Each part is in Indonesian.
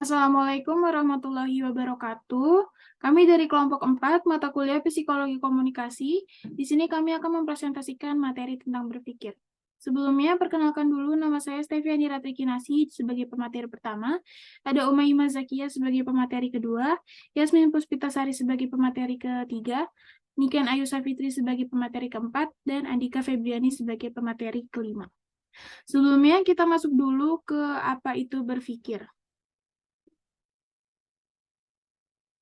Assalamualaikum warahmatullahi wabarakatuh. Kami dari kelompok 4 mata kuliah Psikologi Komunikasi. Di sini kami akan mempresentasikan materi tentang berpikir. Sebelumnya, perkenalkan dulu nama saya Steviani Ratrikinasi sebagai pemateri pertama, ada Umaymah Zakia sebagai pemateri kedua, Yasmin Puspitasari sebagai pemateri ketiga, Niken Ayu Safitri sebagai pemateri keempat, dan Andika Febriani sebagai pemateri kelima. Sebelumnya, kita masuk dulu ke apa itu berpikir.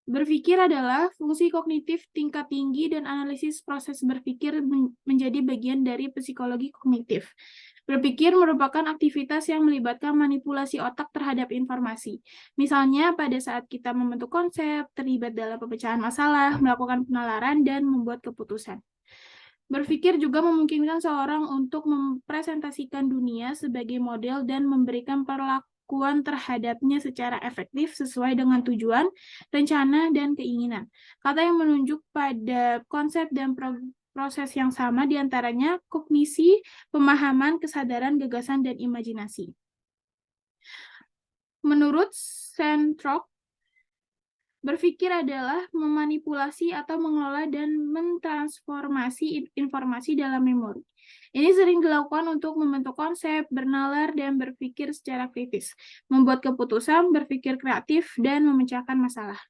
Berpikir adalah fungsi kognitif tingkat tinggi dan analisis proses berpikir menjadi bagian dari psikologi kognitif. Berpikir merupakan aktivitas yang melibatkan manipulasi otak terhadap informasi. Misalnya pada saat kita membentuk konsep, terlibat dalam pemecahan masalah, melakukan penalaran, dan membuat keputusan. Berpikir juga memungkinkan seorang untuk mempresentasikan dunia sebagai model dan memberikan perlakuan terhadapnya secara efektif sesuai dengan tujuan, rencana, dan keinginan. Kata yang menunjuk pada konsep dan proses yang sama diantaranya kognisi, pemahaman, kesadaran, gagasan, dan imajinasi. Menurut Sandrock, berpikir adalah memanipulasi atau mengelola dan mentransformasi informasi dalam memori. Ini sering dilakukan untuk membentuk konsep, bernalar, dan berpikir secara kritis, membuat keputusan, berpikir kreatif, dan memecahkan masalah.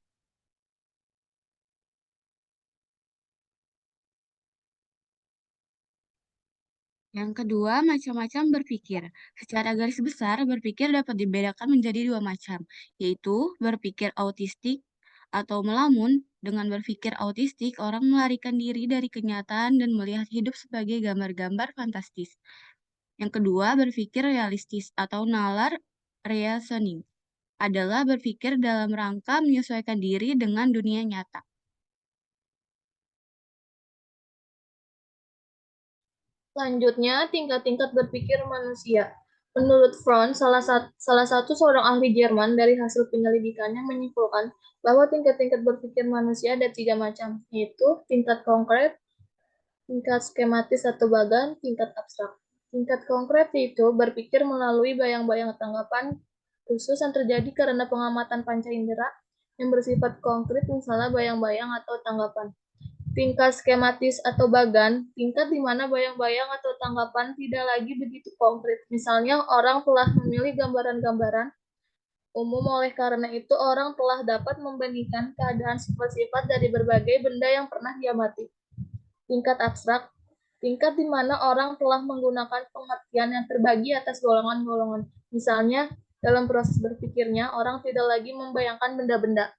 Yang kedua, macam-macam berpikir. Secara garis besar, berpikir dapat dibedakan menjadi dua macam, yaitu berpikir autistik atau melamun. Dengan berpikir autistik, orang melarikan diri dari kenyataan dan melihat hidup sebagai gambar-gambar fantastis. Yang kedua, berpikir realistis atau nalar reasoning adalah berpikir dalam rangka menyesuaikan diri dengan dunia nyata. Selanjutnya, tingkat-tingkat berpikir manusia. Menurut Freud, salah satu seorang ahli Jerman dari hasil penyelidikannya menyimpulkan bahwa tingkat-tingkat berpikir manusia ada tiga macam, yaitu tingkat konkret, tingkat skematis atau bagan, tingkat abstrak. Tingkat konkret itu berpikir melalui bayang-bayang tanggapan khusus yang terjadi karena pengamatan panca indera yang bersifat konkret, misalnya bayang-bayang atau tanggapan. Tingkat skematis atau bagan, tingkat di mana bayang-bayang atau tanggapan tidak lagi begitu konkret. Misalnya, orang telah memilih gambaran-gambaran umum, oleh karena itu orang telah dapat membandingkan keadaan sifat-sifat dari berbagai benda yang pernah diamati. Tingkat abstrak, tingkat di mana orang telah menggunakan pengertian yang terbagi atas golongan-golongan. Misalnya, dalam proses berpikirnya, orang tidak lagi membayangkan benda-benda.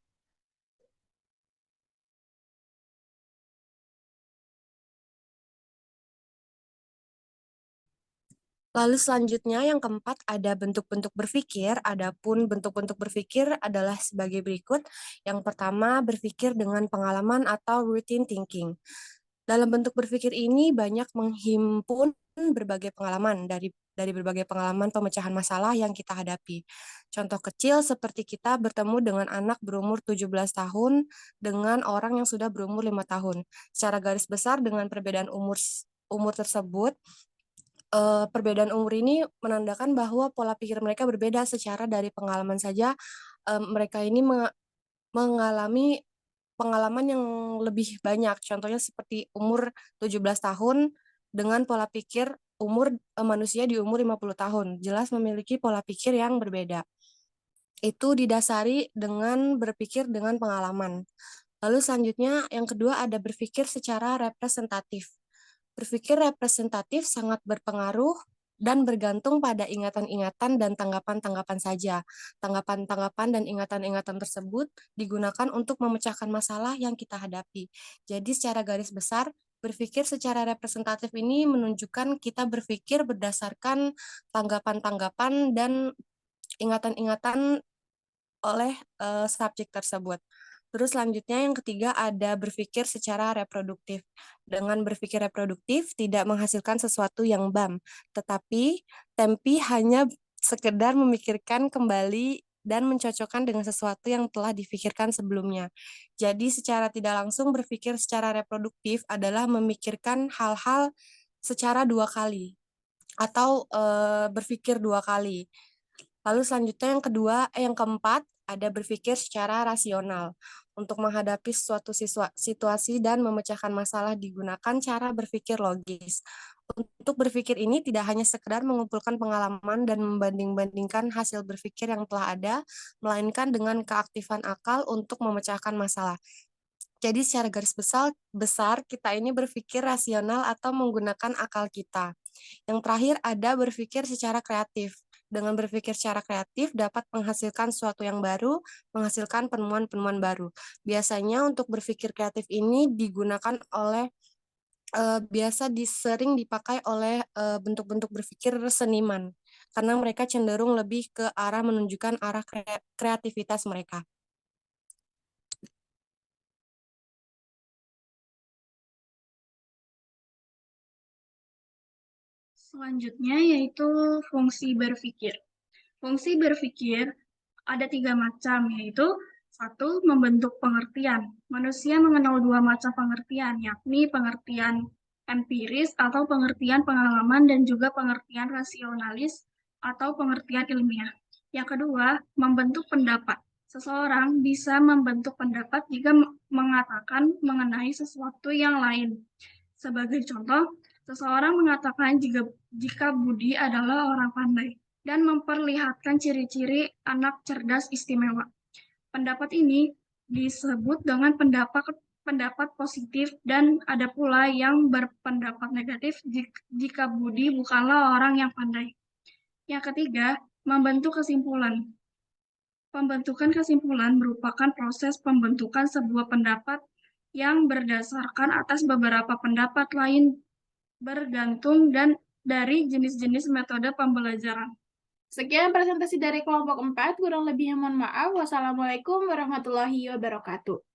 Lalu selanjutnya yang keempat ada bentuk-bentuk berpikir. Adapun bentuk-bentuk berpikir adalah sebagai berikut. Yang pertama berpikir dengan pengalaman atau routine thinking. Dalam bentuk berpikir ini banyak menghimpun berbagai pengalaman dari berbagai pengalaman pemecahan masalah yang kita hadapi. Contoh kecil seperti kita bertemu dengan anak berumur 17 tahun dengan orang yang sudah berumur 5 tahun. Secara garis besar dengan perbedaan umur tersebut, perbedaan umur ini menandakan bahwa pola pikir mereka berbeda secara dari pengalaman saja. Mereka ini mengalami pengalaman yang lebih banyak. Contohnya seperti umur 17 tahun dengan pola pikir umur manusia di umur 50 tahun. Jelas memiliki pola pikir yang berbeda. Itu didasari dengan berpikir dengan pengalaman. Lalu selanjutnya yang kedua ada berpikir secara representatif. Berpikir representatif sangat berpengaruh dan bergantung pada ingatan-ingatan dan tanggapan-tanggapan saja. Tanggapan-tanggapan dan ingatan-ingatan tersebut digunakan untuk memecahkan masalah yang kita hadapi. Jadi secara garis besar, berpikir secara representatif ini menunjukkan kita berpikir berdasarkan tanggapan-tanggapan dan ingatan-ingatan oleh subjek tersebut. Terus selanjutnya yang ketiga ada berpikir secara reproduktif. Dengan berpikir reproduktif tidak menghasilkan sesuatu yang bam, tetapi Tempi hanya sekedar memikirkan kembali dan mencocokkan dengan sesuatu yang telah difikirkan sebelumnya. Jadi secara tidak langsung berpikir secara reproduktif adalah memikirkan hal-hal secara dua kali atau berpikir dua kali. Lalu selanjutnya yang keempat ada berpikir secara rasional. Untuk menghadapi suatu situasi dan memecahkan masalah digunakan cara berpikir logis. Untuk berpikir ini tidak hanya sekedar mengumpulkan pengalaman dan membanding-bandingkan hasil berpikir yang telah ada, melainkan dengan keaktifan akal untuk memecahkan masalah. Jadi secara garis besar kita ini berpikir rasional atau menggunakan akal kita. Yang terakhir ada berpikir secara kreatif. Dengan berpikir secara kreatif dapat menghasilkan sesuatu yang baru, menghasilkan penemuan-penemuan baru. Biasanya untuk berpikir kreatif ini digunakan oleh sering dipakai oleh bentuk-bentuk berpikir seniman, karena mereka cenderung lebih ke arah menunjukkan arah kreativitas mereka. Selanjutnya yaitu fungsi berpikir. Fungsi berpikir ada 3 macam, yaitu 1. Membentuk pengertian. Manusia mengenal 2 macam pengertian, yakni pengertian empiris atau pengertian pengalaman dan juga pengertian rasionalis atau pengertian ilmiah. Yang kedua, membentuk pendapat. Seseorang bisa membentuk pendapat jika mengatakan mengenai sesuatu yang lain. Sebagai contoh, seseorang mengatakan jika Budi adalah orang pandai dan memperlihatkan ciri-ciri anak cerdas istimewa. Pendapat ini disebut dengan pendapat positif dan ada pula yang berpendapat negatif jika Budi bukanlah orang yang pandai. Yang ketiga, membentuk kesimpulan. Pembentukan kesimpulan merupakan proses pembentukan sebuah pendapat yang berdasarkan atas beberapa pendapat lain bergantung dan dari jenis-jenis metode pembelajaran. Sekian presentasi dari kelompok 4, kurang lebihnya mohon maaf. Wassalamualaikum warahmatullahi wabarakatuh.